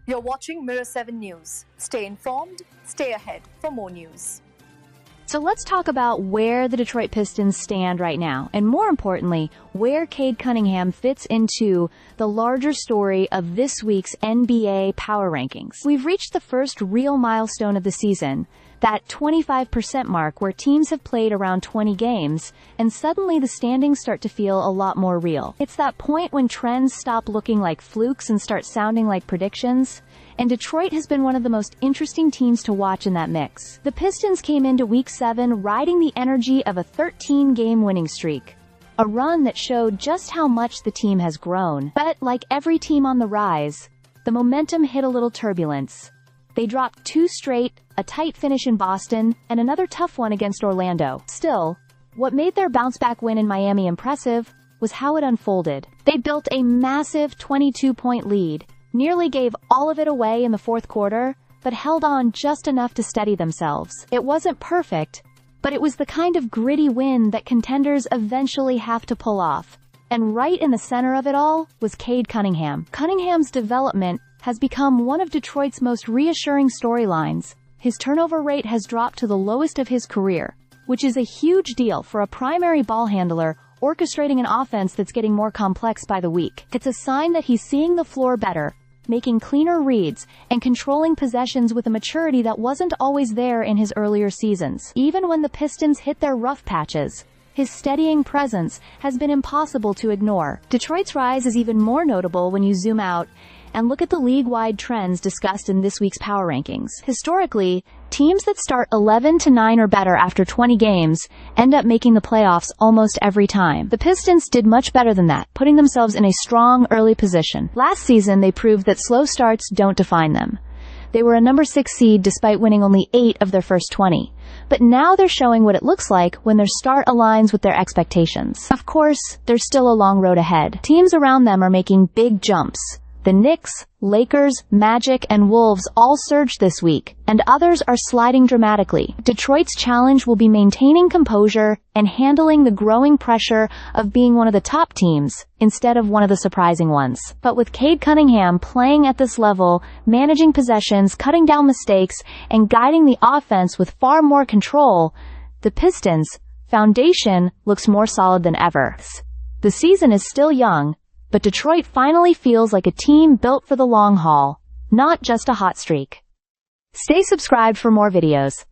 You're watching Mirror 7 News. Stay informed, stay ahead for more news. So let's talk about where the Detroit Pistons stand right now, and more importantly, where Cade Cunningham fits into the larger story of this week's NBA Power Rankings. We've reached the first real milestone of the season, that 25% mark where teams have played around 20 games, and suddenly the standings start to feel a lot more real. It's that point when trends stop looking like flukes and start sounding like predictions. And Detroit has been one of the most interesting teams to watch in that mix. The Pistons came into Week 7 riding the energy of a 13-game winning streak, a run that showed just how much the team has grown. But like every team on the rise, the momentum hit a little turbulence. They dropped 2 straight, a tight finish in Boston, and another tough one against Orlando. Still, what made their bounce-back win in Miami impressive was how it unfolded. They built a massive 22-point lead, nearly gave all of it away in the fourth quarter, but held on just enough to steady themselves. It wasn't perfect, but it was the kind of gritty win that contenders eventually have to pull off. And right in the center of it all was Cade Cunningham. Cunningham's development has become one of Detroit's most reassuring storylines. His turnover rate has dropped to the lowest of his career, which is a huge deal for a primary ball handler orchestrating an offense that's getting more complex by the week. It's a sign that he's seeing the floor better, making cleaner reads, and controlling possessions with a maturity that wasn't always there in his earlier seasons. Even when the Pistons hit their rough patches, his steadying presence has been impossible to ignore. Detroit's rise is even more notable when you zoom out and look at the league-wide trends discussed in this week's power rankings. Historically, teams that start 11-9 or better after 20 games end up making the playoffs almost every time. The Pistons did much better than that, putting themselves in a strong early position. Last season, they proved that slow starts don't define them. They were a number 6 seed despite winning only 8 of their first 20. But now they're showing what it looks like when their start aligns with their expectations. Of course, there's still a long road ahead. Teams around them are making big jumps. The Knicks, Lakers, Magic, and Wolves all surged this week, and others are sliding dramatically. Detroit's challenge will be maintaining composure and handling the growing pressure of being one of the top teams instead of one of the surprising ones. But with Cade Cunningham playing at this level, managing possessions, cutting down mistakes, and guiding the offense with far more control, the Pistons' foundation looks more solid than ever. The season is still young, but Detroit finally feels like a team built for the long haul, not just a hot streak. Stay subscribed for more videos.